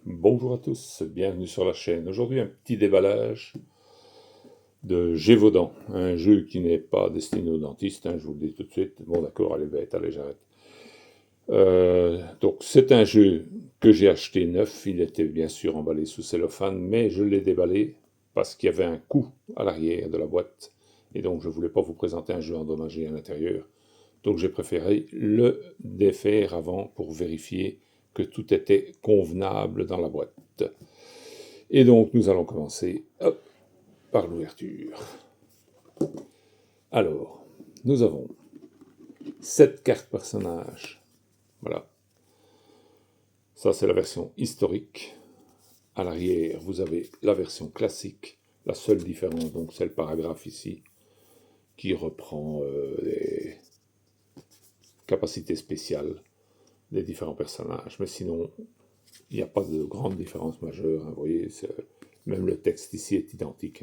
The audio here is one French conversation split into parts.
Bonjour à tous, bienvenue sur la chaîne. Aujourd'hui, un petit déballage de Gévaudan, un jeu qui n'est pas destiné aux dentistes, je vous le dis tout de suite. Bon, d'accord, allez, bête, allez, j'arrête. Donc, c'est un jeu que j'ai acheté neuf. Il était bien sûr emballé sous cellophane, mais je l'ai déballé parce qu'il y avait un coup à l'arrière de la boîte. Et donc, je ne voulais pas vous présenter un jeu endommagé à l'intérieur. Donc, j'ai préféré le défaire avant pour vérifier que tout était convenable dans la boîte. Et donc, nous allons commencer par l'ouverture. Alors, nous avons 7 cartes personnages. Voilà. Ça, c'est la version historique. À l'arrière, vous avez la version classique. La seule différence, donc, c'est le paragraphe ici, qui reprend les capacités spéciales des différents personnages. Mais sinon, il n'y a pas de grande différence majeure. Vous voyez, même le texte ici est identique.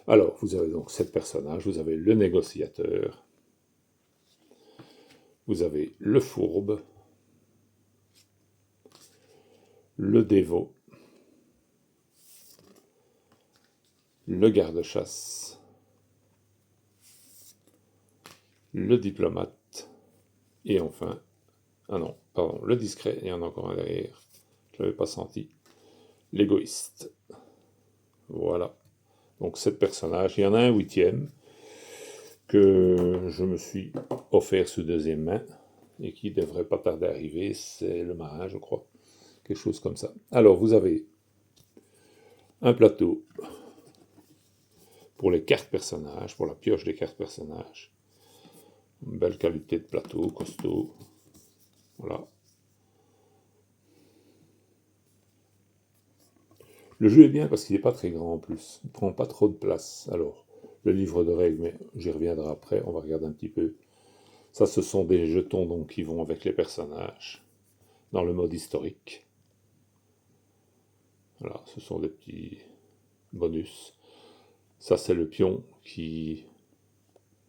Alors, vous avez donc 7 personnages. Vous avez le négociateur. Vous avez le fourbe, le dévot, le garde-chasse, le diplomate, et enfin, le discret, il y en a encore un derrière, je ne l'avais pas senti, l'égoïste. Voilà. Donc 7 personnages, il y en a un huitième que je me suis offert sous deuxième main et qui devrait pas tarder à arriver, c'est le marin, je crois. Quelque chose comme ça. Alors, vous avez un plateau pour les cartes personnages, pour la pioche des cartes personnages. Une belle qualité de plateau, costaud. Voilà. Le jeu est bien parce qu'il n'est pas très grand en plus. Il ne prend pas trop de place. Alors, le livre de règles, mais j'y reviendrai après. On va regarder un petit peu. Ça, ce sont des jetons donc, qui vont avec les personnages dans le mode historique. Voilà, ce sont des petits bonus. Ça, c'est le pion qui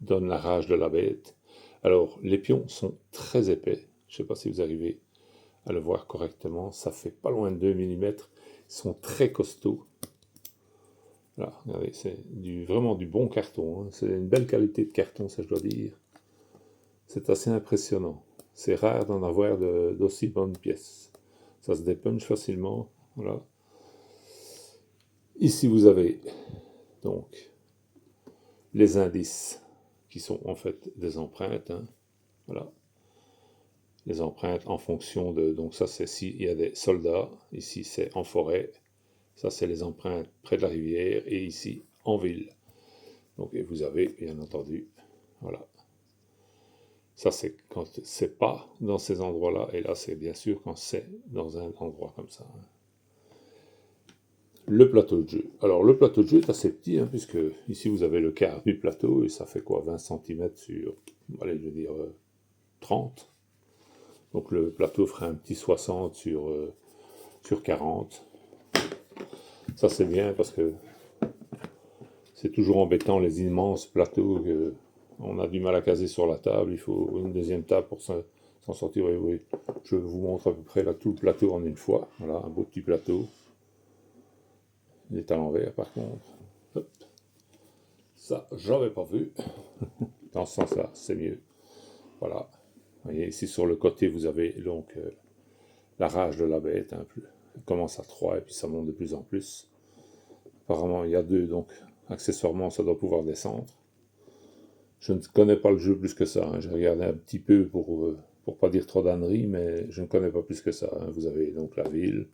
donne la rage de la bête. Alors, les pions sont très épais. Je ne sais pas si vous arrivez à le voir correctement. Ça fait pas loin de 2 mm. Ils sont très costauds. Là, regardez, c'est vraiment du bon carton. C'est une belle qualité de carton, ça je dois dire. C'est assez impressionnant. C'est rare d'en avoir d'aussi bonnes pièces. Ça se dépunche facilement. Voilà. Ici, vous avez donc les indices qui sont en fait des empreintes. Voilà. Les empreintes en fonction de... Donc ça, c'est s'il y a des soldats. Ici, c'est en forêt. Ça, c'est les empreintes près de la rivière. Et ici, en ville. Donc, et vous avez, bien entendu, voilà. Ça, c'est quand c'est pas dans ces endroits-là. Et là, c'est bien sûr quand c'est dans un endroit comme ça. Le plateau de jeu. Alors, le plateau de jeu est assez petit, puisque ici, vous avez le quart du plateau. Et ça fait quoi, 20 cm sur, allez, je veux dire, 30. Donc, le plateau ferait un petit 60 sur 40. Ça, c'est bien parce que c'est toujours embêtant les immenses plateaux que on a du mal à caser sur la table. Il faut une deuxième table pour s'en sortir. Oui, oui. Je vous montre à peu près là tout le plateau en une fois. Voilà, un beau petit plateau. Il est à l'envers par contre. Hop. Ça, j'avais pas vu. Dans ce sens-là, c'est mieux. Voilà. Vous voyez, ici sur le côté, vous avez donc la rage de la bête. Ça commence à 3 et puis ça monte de plus en plus. Apparemment, il y a 2, donc accessoirement, ça doit pouvoir descendre. Je ne connais pas le jeu plus que ça. J'ai regardé un petit peu pour pas dire trop d'âneries, mais je ne connais pas plus que ça. Vous avez donc la ville,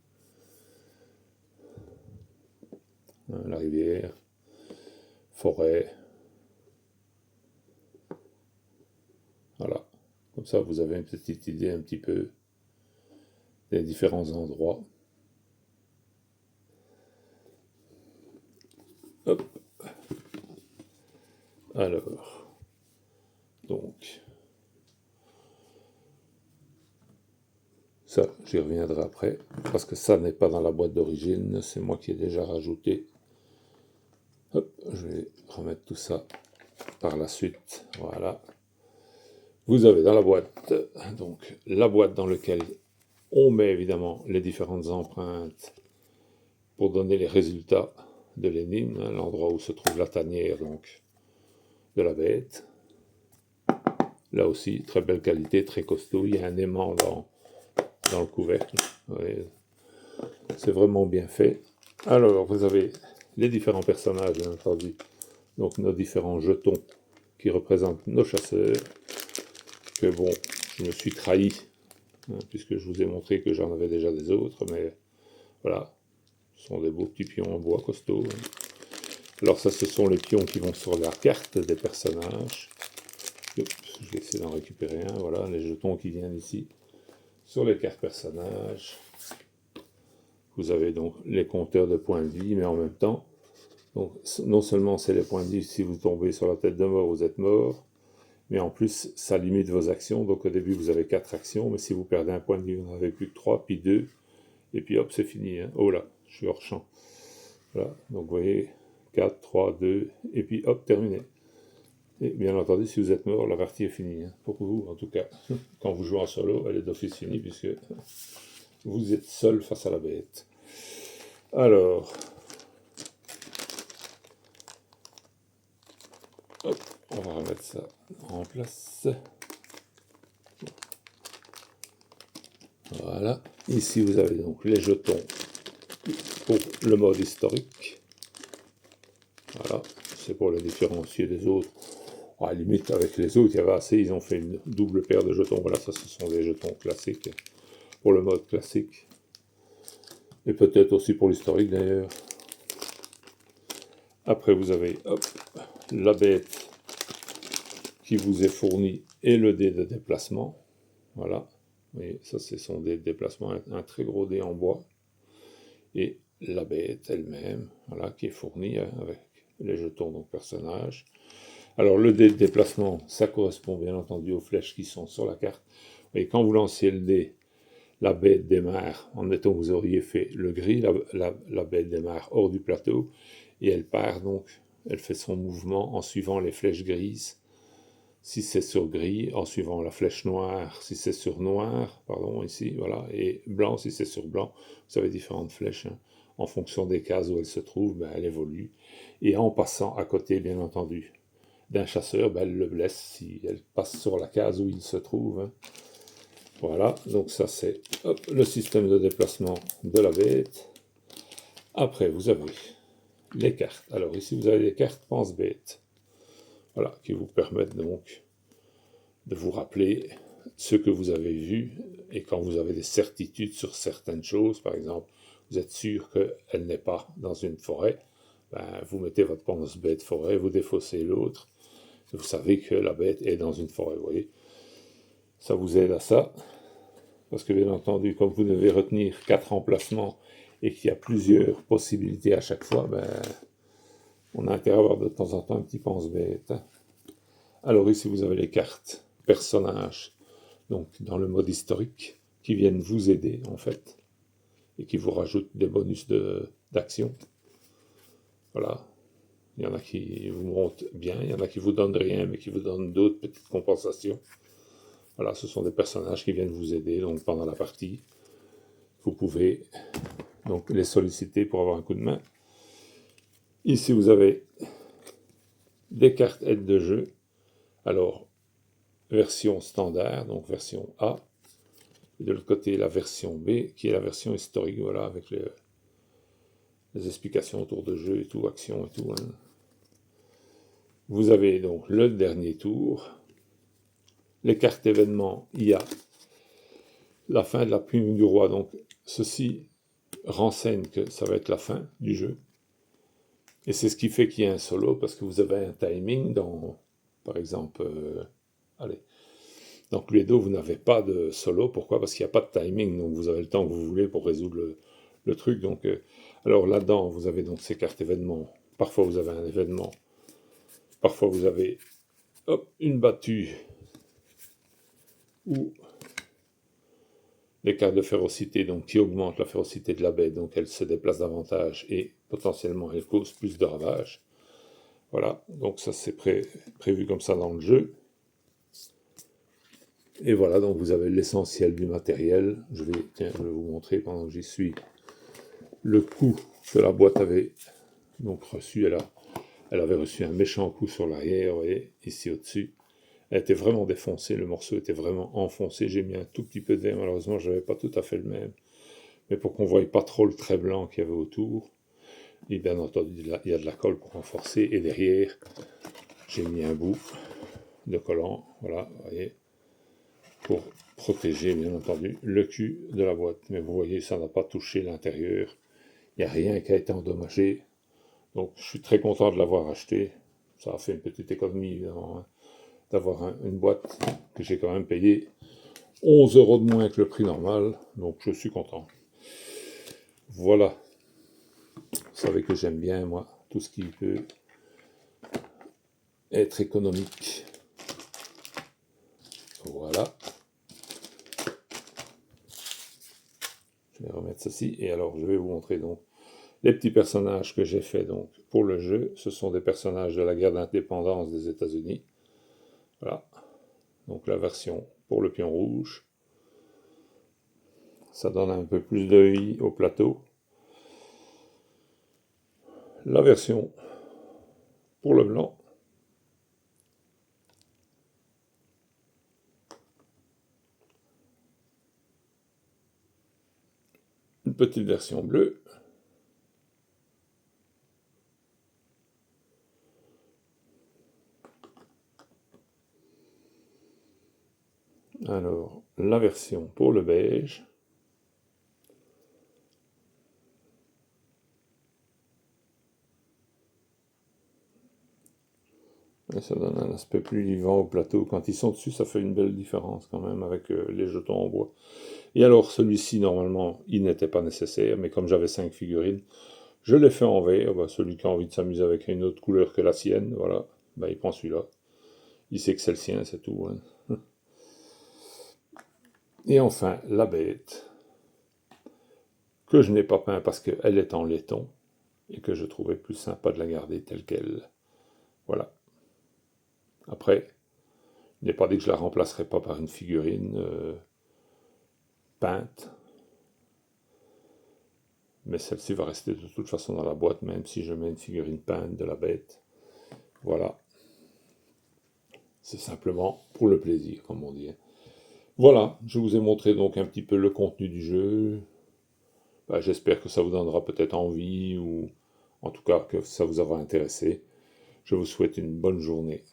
la rivière, forêt. Voilà. Comme ça, vous avez une petite idée un petit peu des différents endroits. Hop. Alors, donc, ça, j'y reviendrai après, parce que ça n'est pas dans la boîte d'origine, c'est moi qui ai déjà rajouté. Hop, je vais remettre tout ça par la suite. Voilà. Vous avez dans la boîte, donc la boîte dans laquelle On met évidemment les différentes empreintes pour donner les résultats de l'énigme, hein, l'endroit où se trouve la tanière donc, de la bête. Là aussi, très belle qualité, très costaud. Il y a un aimant dans le couvercle. Ouais, c'est vraiment bien fait. Alors, vous avez les différents personnages, bien entendu. Donc, nos différents jetons qui représentent nos chasseurs. Que bon, je me suis trahi, hein, puisque je vous ai montré que j'en avais déjà des autres. Mais voilà, ce sont des beaux petits pions en bois costauds. Alors ça, ce sont les pions qui vont sur la carte des personnages. Je vais essayer d'en récupérer un. Voilà, les jetons qui viennent ici sur les cartes personnages. Vous avez donc les compteurs de points de vie, mais en même temps, donc, non seulement c'est les points de vie, si vous tombez sur la tête de mort, vous êtes mort, mais en plus, ça limite vos actions. Donc au début, vous avez 4 actions, mais si vous perdez un point de vie, vous n'en avez plus que 3, puis 2, et puis hop, c'est fini. Hein. Oh là, je suis hors champ. Voilà, donc vous voyez, 4, 3, 2, et puis hop, terminé. Et bien entendu, si vous êtes mort, la partie est finie. Hein. Pour vous, en tout cas, quand vous jouez en solo, elle est d'office finie, puisque vous êtes seul face à la bête. Alors, hop, on va remettre ça en place. Voilà. Ici, vous avez donc les jetons pour le mode historique. Voilà, c'est pour les différencier des autres. À la limite, avec les autres, il y avait assez, ils ont fait une double paire de jetons. Voilà, ça, ce sont des jetons classiques pour le mode classique. Et peut-être aussi pour l'historique d'ailleurs. Après, vous avez hop, la bête qui vous est fournie et le dé de déplacement. Voilà, et ça, c'est son dé de déplacement, un très gros dé en bois. Et la bête elle-même, voilà, qui est fournie avec les jetons donc personnages. Alors le dé de déplacement, ça correspond bien entendu aux flèches qui sont sur la carte. Et quand vous lancez le dé, la bête démarre, en mettant que vous auriez fait le gris, la bête démarre hors du plateau, et elle part donc, elle fait son mouvement en suivant les flèches grises, si c'est sur gris, en suivant la flèche noire, si c'est sur noir, pardon, ici, voilà, et blanc si c'est sur blanc. Vous avez différentes flèches, hein. En fonction des cases où elle se trouve, ben, elle évolue. Et en passant à côté, bien entendu, d'un chasseur, ben, elle le blesse si elle passe sur la case où il se trouve. Hein. Voilà, donc ça c'est le système de déplacement de la bête. Après, vous avez les cartes. Alors ici, vous avez les cartes pense-bête. Voilà, qui vous permettent donc de vous rappeler ce que vous avez vu, et quand vous avez des certitudes sur certaines choses, par exemple, vous êtes sûr qu'elle n'est pas dans une forêt, ben, vous mettez votre pense-bête forêt, vous défaussez l'autre, vous savez que la bête est dans une forêt, vous voyez. Ça vous aide à ça, parce que bien entendu, comme vous devez retenir 4 emplacements et qu'il y a plusieurs possibilités à chaque fois, ben, on a intérêt à avoir de temps en temps un petit pense-bête. Hein. Alors ici, vous avez les cartes personnages, donc dans le mode historique, qui viennent vous aider en fait, et qui vous rajoutent des bonus d'action. Voilà. Il y en a qui vous montent bien, il y en a qui vous donnent rien, mais qui vous donnent d'autres petites compensations. Voilà, ce sont des personnages qui viennent vous aider donc pendant la partie. Vous pouvez donc les solliciter pour avoir un coup de main. Ici, vous avez des cartes aides de jeu. Alors, version standard, donc version A. Et de l'autre côté, la version B, qui est la version historique, voilà, avec les explications autour de jeu et tout, action et tout. Hein. Vous avez donc le dernier tour. Les cartes événements, il y a la fin de la plume du roi. Donc, ceci renseigne que ça va être la fin du jeu. Et c'est ce qui fait qu'il y a un solo, parce que vous avez un timing dans, par exemple, allez, dans Cluedo, vous n'avez pas de solo. Pourquoi? Parce qu'il n'y a pas de timing, donc vous avez le temps que vous voulez pour résoudre le truc. Donc, alors là-dedans, vous avez donc ces cartes événements. Parfois, vous avez un événement. Parfois, vous avez hop, une battue ou les cartes de férocité, donc qui augmentent la férocité de la bête. Donc, elle se déplace davantage et potentiellement, elle cause plus de ravages. Voilà, donc ça, c'est prévu comme ça dans le jeu. Et voilà, donc vous avez l'essentiel du matériel. Je vais vous montrer pendant que j'y suis le coup que la boîte avait donc reçu. Elle avait reçu un méchant coup sur l'arrière, vous voyez, ici au-dessus. Elle était vraiment défoncée, le morceau était vraiment enfoncé. J'ai mis un tout petit peu d'air, malheureusement, je n'avais pas tout à fait le même. Mais pour qu'on ne voie pas trop le trait blanc qu'il y avait autour. Et bien entendu, il y a de la colle pour renforcer. Et derrière, j'ai mis un bout de collant, voilà, vous voyez, pour protéger, bien entendu, le cul de la boîte. Mais vous voyez, ça n'a pas touché l'intérieur. Il n'y a rien qui a été endommagé. Donc, je suis très content de l'avoir acheté. Ça a fait une petite économie, évidemment, hein, d'avoir une boîte que j'ai quand même payé 11 € de moins que le prix normal. Donc, je suis content. Voilà. Vous savez que j'aime bien, moi, tout ce qui peut être économique. Voilà. Je vais remettre ceci. Et alors, je vais vous montrer donc les petits personnages que j'ai fait donc pour le jeu. Ce sont des personnages de la guerre d'indépendance des États-Unis. Voilà. Donc la version pour le pion rouge. Ça donne un peu plus de vie au plateau. La version pour le blanc. Une petite version bleue. Alors, la version pour le beige. Et ça donne un aspect plus vivant au plateau. Quand ils sont dessus, ça fait une belle différence quand même avec les jetons en bois. Et alors, celui-ci, normalement, il n'était pas nécessaire, mais comme j'avais 5 figurines, je l'ai fait en vert. Bah, celui qui a envie de s'amuser avec une autre couleur que la sienne, voilà, bah, il prend celui-là. Il sait que c'est le sien, c'est tout. Hein. Et enfin, la bête, que je n'ai pas peint parce qu'elle est en laiton, et que je trouvais plus sympa de la garder telle qu'elle. Voilà. Après, il n'est pas dit que je la remplacerai pas par une figurine peinte, mais celle-ci va rester de toute façon dans la boîte, même si je mets une figurine peinte de la bête. Voilà. C'est simplement pour le plaisir, comme on dit. Voilà, je vous ai montré donc un petit peu le contenu du jeu. Bah, j'espère que ça vous donnera peut-être envie, ou en tout cas que ça vous aura intéressé. Je vous souhaite une bonne journée.